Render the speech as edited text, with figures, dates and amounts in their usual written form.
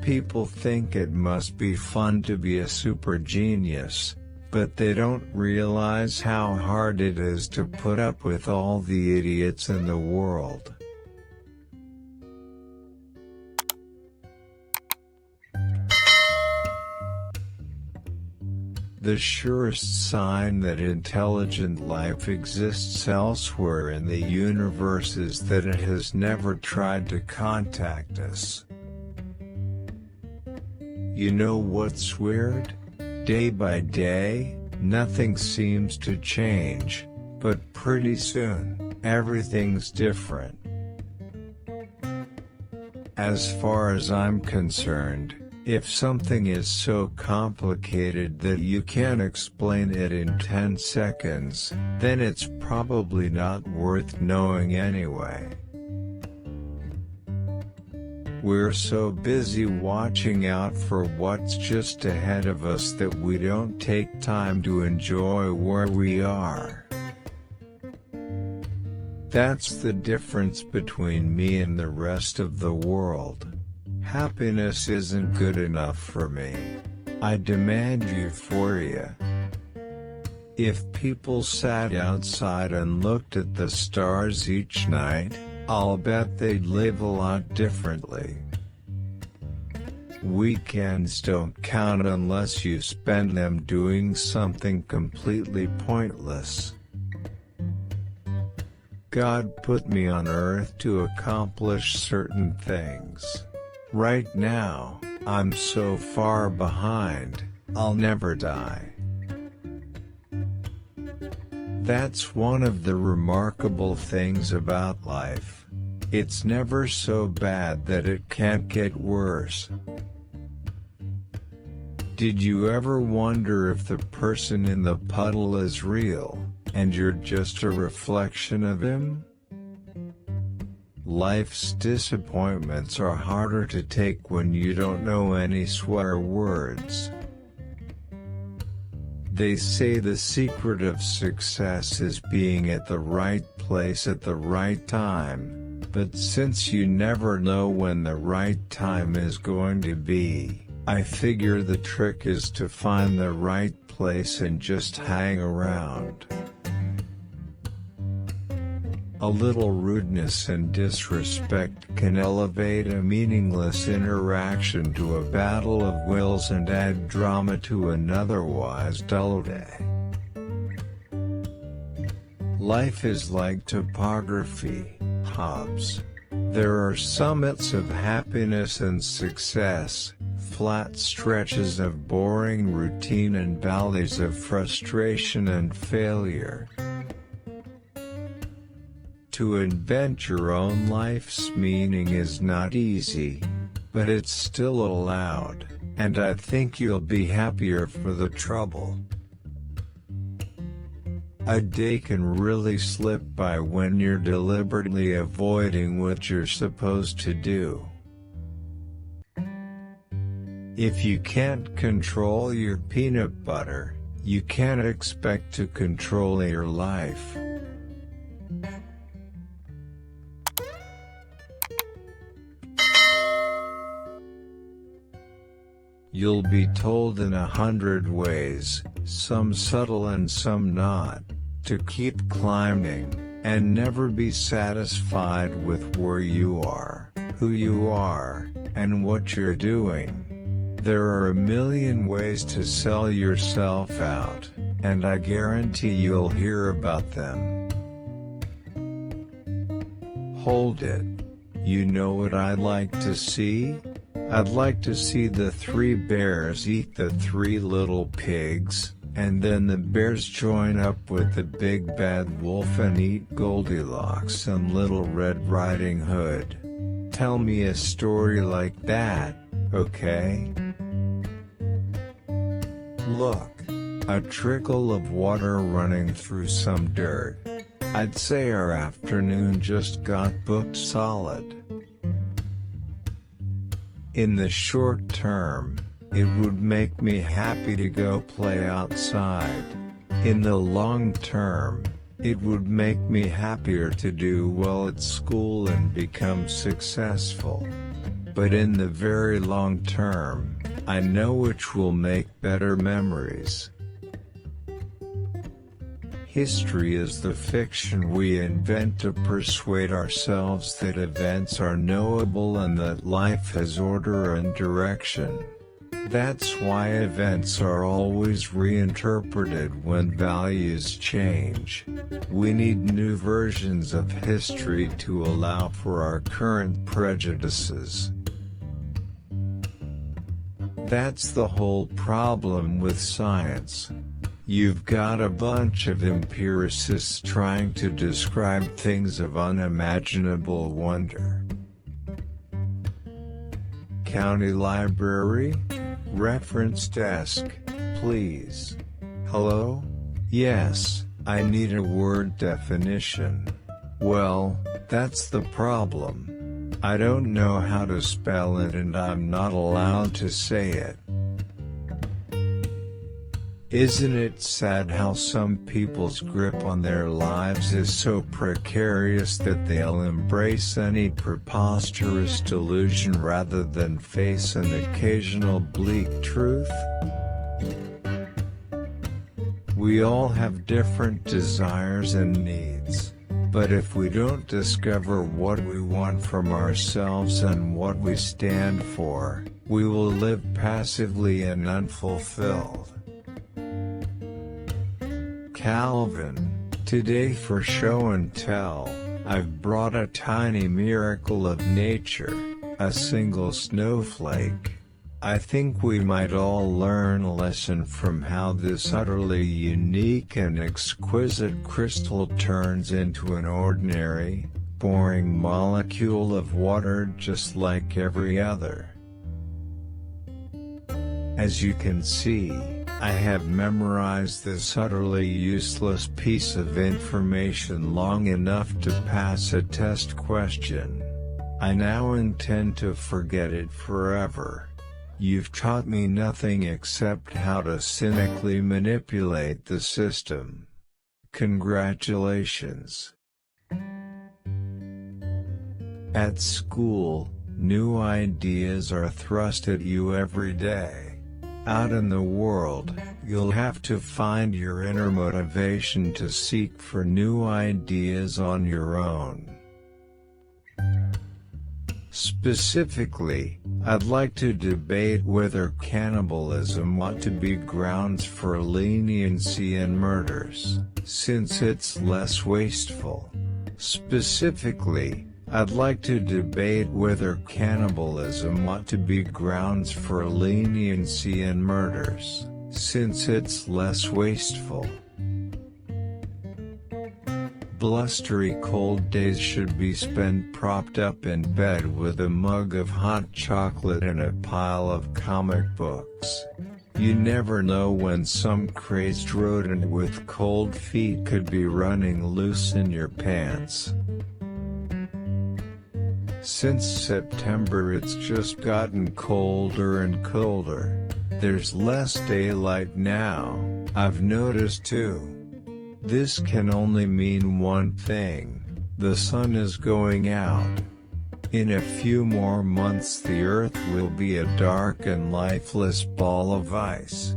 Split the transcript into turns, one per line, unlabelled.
People think it must be fun to be a super genius, but they don't realize how hard it is to put up with all the idiots in the world. The surest sign that intelligent life exists elsewhere in the universe is that it has never tried to contact us. You know what's weird? Day by day, nothing seems to change, but pretty soon, everything's different. As far as I'm concerned, if something is so complicated that you can't explain it in 10 seconds, then it's probably not worth knowing anyway. We're so busy watching out for what's just ahead of us that we don't take time to enjoy where we are. That's the difference between me and the rest of the world. Happiness isn't good enough for me. I demand euphoria. If people sat outside and looked at the stars each night, I'll bet they'd live a lot differently. Weekends don't count unless you spend them doing something completely pointless. God put me on earth to accomplish certain things. Right now, I'm so far behind, I'll never die. That's one of the remarkable things about life. It's never so bad that it can't get worse. Did you ever wonder if the person in the puddle is real, and you're just a reflection of him? Life's disappointments are harder to take when you don't know any swear words. They say the secret of success is being at the right place at the right time, but since you never know when the right time is going to be, I figure the trick is to find the right place and just hang around. A little rudeness and disrespect can elevate a meaningless interaction to a battle of wills and add drama to an otherwise dull day. Life is like topography, Hobbes. There are summits of happiness and success, flat stretches of boring routine and valleys of frustration and failure. To invent your own life's meaning is not easy, but it's still allowed, and I think you'll be happier for the trouble. A day can really slip by when you're deliberately avoiding what you're supposed to do. If you can't control your peanut butter, you can't expect to control your life. You'll be told in 100 ways, some subtle and some not, to keep climbing, and never be satisfied with where you are, who you are, and what you're doing. There are a million ways to sell yourself out, and I guarantee you'll hear about them. Hold it. You know what I'd like to see? I'd like to see the 3 bears eat the 3 little pigs, and then the bears join up with the big bad wolf and eat Goldilocks and Little Red Riding Hood. Tell me a story like that, okay? Look, a trickle of water running through some dirt. I'd say our afternoon just got booked solid. In the short term, it would make me happy to go play outside. In the long term, it would make me happier to do well at school and become successful. but in the very long term, I know which will make better memories. History is the fiction we invent to persuade ourselves that events are knowable and that life has order and direction. That's why events are always reinterpreted when values change. We need new versions of history to allow for our current prejudices. That's the whole problem with science. You've got a bunch of empiricists trying to describe things of unimaginable wonder. County Library? Reference desk, please. Hello? Yes, I need a word definition. Well, that's the problem. I don't know how to spell it and I'm not allowed to say it. Isn't it sad how some people's grip on their lives is so precarious that they'll embrace any preposterous delusion rather than face an occasional bleak truth? We all have different desires and needs, but if we don't discover what we want from ourselves and what we stand for, we will live passively and unfulfilled. Calvin, today for show and tell, I've brought a tiny miracle of nature, a single snowflake. I think we might all learn a lesson from how this utterly unique and exquisite crystal turns into an ordinary, boring molecule of water just like every other. As you can see, I have memorized this utterly useless piece of information long enough to pass a test question. I now intend to forget it forever. You've taught me nothing except how to cynically manipulate the system. Congratulations. At school, new ideas are thrust at you every day. Out in the world, you'll have to find your inner motivation to seek for new ideas on your own. Specifically, I'd like to debate whether cannibalism ought to be grounds for leniency in murders, since it's less wasteful. Specifically, I'd like to debate whether cannibalism ought to be grounds for leniency in murders, since it's less wasteful. Blustery cold days should be spent propped up in bed with a mug of hot chocolate and a pile of comic books. You never know when some crazed rodent with cold feet could be running loose in your pants. Since September it's just gotten colder and colder. There's less daylight now, I've noticed too. This can only mean one thing: the sun is going out. In a few more months the Earth will be a dark and lifeless ball of ice.